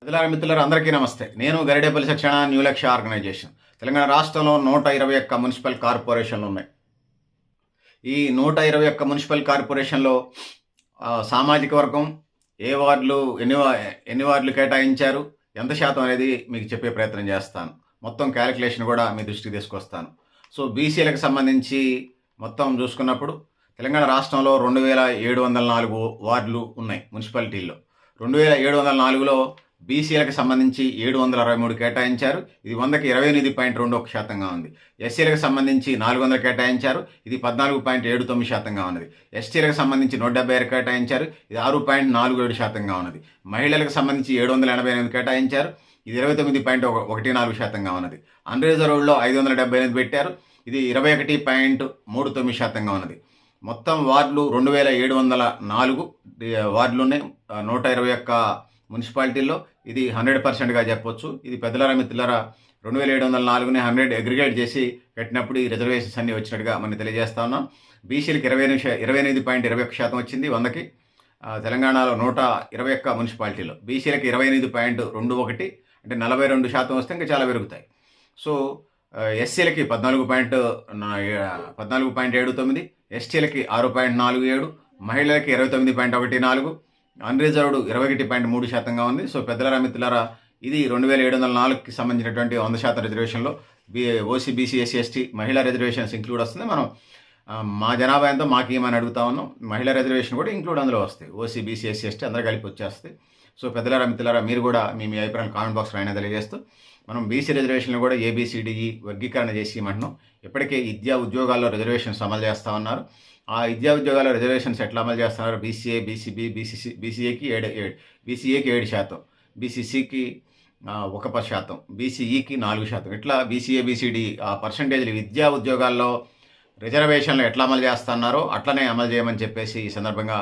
మిత్రులారా అందరికీ నమస్తే. నేను గరిడేపల్లి సత్యనారాయణ న్యూ లక్ష్య ఆర్గనైజేషన్. తెలంగాణ రాష్ట్రంలో 121 మున్సిపల్ కార్పొరేషన్లు ఉన్నాయి. ఈ 121 మున్సిపల్ కార్పొరేషన్‌లో సామాజిక వర్గం ఏ వార్డులు ఎన్ని వార్డులు కేటాయించారు, ఎంత శాతం అనేది మీకు చెప్పే ప్రయత్నం చేస్తాను. మొత్తం క్యాలిక్యులేషన్ కూడా మీ దృష్టికి తీసుకొస్తాను. సో, బీసీలకు సంబంధించి మొత్తం చూసుకున్నప్పుడు తెలంగాణ రాష్ట్రంలో 2704 వార్డులు ఉన్నాయి మున్సిపాలిటీల్లో. 2704లో బీసీలకు సంబంధించి 763 కేటాయించారు. ఇది 100కి 28.21% ఉంది. ఎస్సీలకు సంబంధించి 400 కేటాయించారు. ఇది 14.79% ఉన్నది. ఎస్టీలకు సంబంధించి 176 కేటాయించారు. ఇది 6.47% ఉన్నది. మహిళలకు సంబంధించి 788 కేటాయించారు. ఇది 29.14% ఉన్నది. అన్రిజర్వ్డ్లో 578 పెట్టారు. ఇది 21.39% ఉన్నది. మొత్తం వార్డులు 2704 వార్డులు ఉన్నాయి 121 మున్సిపాలిటీల్లో. ఇది 100%గా చెప్పొచ్చు. ఇది పెద్దలారా మిత్రులారా 2704ని 100 అగ్రిగేట్ చేసి పెట్టినప్పుడు ఈ రిజర్వేషన్స్ అన్నీ వచ్చినట్టుగా మనం తెలియజేస్తా ఉన్నాం. బీసీలకు 28.21% వచ్చింది 100కి. తెలంగాణలో 121 మున్సిపాలిటీలో బీసీలకు 28.21 అంటే 42% వస్తే ఇంకా చాలా పెరుగుతాయి. సో, ఎస్సీలకి 14.79, ఎస్టీలకి 6.47, మహిళలకి 29.14, అన్రిజర్వ్డ్ 21.3%గా ఉంది. సో, పెద్దలారా మిత్రులారా ఇది 2704కి సంబంధించినటువంటి 100% రిజర్వేషన్లో ఓసీ, బీసీ, ఎస్సీ, ఎస్టీ మహిళా రిజర్వేషన్స్ ఇంక్లూడ్ వస్తుంది. మనం మా జనాభా ఎంతో మాకు ఏమని అడుగుతా ఉన్నాం. మహిళా రిజర్వేషన్ కూడా ఇంక్లూడ్ అందులో వస్తాయి. ఓసీ, బీసీ, ఎస్సీ, ఎస్టీ అందరూ కలిపి వచ్చేస్తాయి. సో, పెద్దలారా మిత్రులారా మీరు కూడా మీ అభిప్రాయం కామెంట్ బాక్స్లో అయినా తెలియజేస్తూ మనం బీసీ రిజర్వేషన్లు కూడా ఏబిసిడిఈ వర్గీకరణ చేసి ఇవ్వమంటున్నాం. ఇప్పటికే విద్యా ఉద్యోగాల్లో రిజర్వేషన్స్ అమలు చేస్తూ ఉన్నారు. ఆ విద్యా ఉద్యోగాల రిజర్వేషన్స్ ఎట్లా అమలు చేస్తున్నారు? బీసీఏ, బీసీబీ, బీసీఏకి 7%, బీసీసీకి 1%, బీసీఈకి 4%. ఇట్లా బీసీఏ, బీసీడీ ఆ పర్సంటేజ్లు విద్యా ఉద్యోగాల్లో రిజర్వేషన్లు ఎట్లా అమలు చేస్తున్నారో అట్లనే అమలు చేయమని చెప్పేసి ఈ సందర్భంగా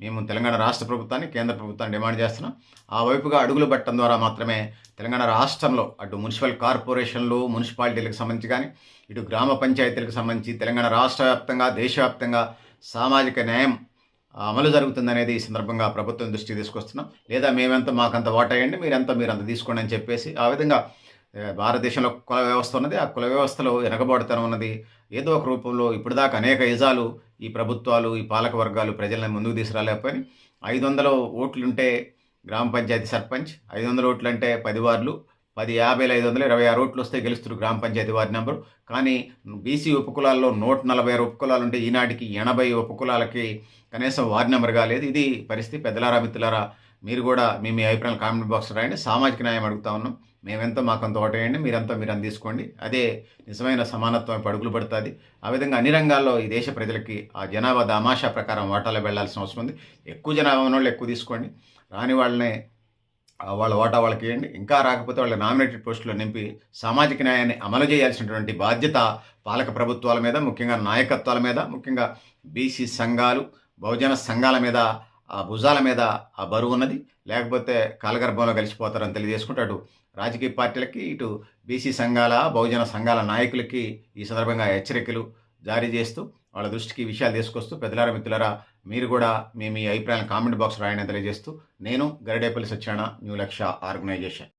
మేము తెలంగాణ రాష్ట్ర ప్రభుత్వాన్ని, కేంద్ర ప్రభుత్వాన్ని డిమాండ్ చేస్తున్నాం. ఆ వైపుగా అడుగులు పెట్టడం ద్వారా మాత్రమే తెలంగాణ రాష్ట్రంలో అటు మున్సిపల్ కార్పొరేషన్లు, మున్సిపాలిటీలకు సంబంధించి కానీ ఇటు గ్రామ పంచాయతీలకు సంబంధించి తెలంగాణ రాష్ట్ర వ్యాప్తంగా, దేశవ్యాప్తంగా సామాజిక న్యాయం అమలు జరుగుతుందనేది ఈ సందర్భంగా ప్రభుత్వం దృష్టికి తీసుకొస్తున్నాం. లేదా మేమెంత మాకంత వాటేయండి, మీరంత తీసుకోండి అని చెప్పేసి ఆ విధంగా భారతదేశంలో కుల వ్యవస్థ ఉన్నది. ఆ కుల వ్యవస్థలో వెనకబాటుతనం ఉన్నది. ఏదో ఒక రూపంలో ఇప్పటిదాకా అనేక యుజాలు ఈ ప్రభుత్వాలు, ఈ పాలక వర్గాలు ప్రజలను ముందుకు తీసుకురాలేకపోయి 500 ఓట్లుంటే గ్రామ పంచాయతీ సర్పంచ్, 500 ఓట్లు అంటే 10 వార్డులు, 10, 50, 500, 26 ఓట్లు వస్తే గెలుస్తారు గ్రామ పంచాయతీ వార్డు నెంబరు. కానీ బీసీ ఉపకులాల్లో 146 ఉపకులాలు ఉంటే ఈనాటికి 80 ఉపకులాలకి కనీసం వార్డు నెంబర్ కాలేదు. ఇది పరిస్థితి. పెద్దలారా మిత్రులారా మీరు కూడా మీ అభిప్రాయం కామెంట్ బాక్స్ రాయండి. సామాజిక న్యాయం అడుగుతా ఉన్నాం. మేమెంతో మాకంత ఓటేయండి, మీరంతా తీసుకోండి. అదే నిజమైన సమానత్వం అడుగులు పడుతుంది. ఆ విధంగా అన్ని రంగాల్లో ఈ దేశ ప్రజలకి ఆ జనాభా దామాషా ప్రకారం వాటాలో వెళ్లాల్సిన అవసరం ఉంది. ఎక్కువ జనాభా ఉన్న వాళ్ళు ఎక్కువ తీసుకోండి, రాని వాళ్ళనే వాళ్ళ ఓటా వాళ్ళకి ఇవ్వండి. ఇంకా రాకపోతే వాళ్ళ నామినేటెడ్ పోస్టులో నింపి సామాజిక న్యాయాన్ని అమలు చేయాల్సినటువంటి బాధ్యత పాలక ప్రభుత్వాల మీద, ముఖ్యంగా నాయకత్వాల మీద, ముఖ్యంగా బీసీ సంఘాలు, బహుజన సంఘాల మీద ఆ భుజాల మీద ఆ బరువు ఉన్నది. లేకపోతే కాలగర్భంలో కలిసిపోతారని తెలియజేసుకుంటూ అటు రాజకీయ పార్టీలకి, ఇటు బీసీ సంఘాల, బహుజన సంఘాల నాయకులకి ఈ సందర్భంగా హెచ్చరికలు జారీ చేస్తూ వాళ్ళ దృష్టికి విషయాలు తీసుకొస్తూ పెద్దలారా మిత్రులారా మీరు కూడా మీ అభిప్రాయాలను కామెంట్ బాక్స్ రాయని తెలియజేస్తూ నేను గరిడేపల్లి సత్యనారాయణ న్యూ లక్ష్య ఆర్గనైజేషన్.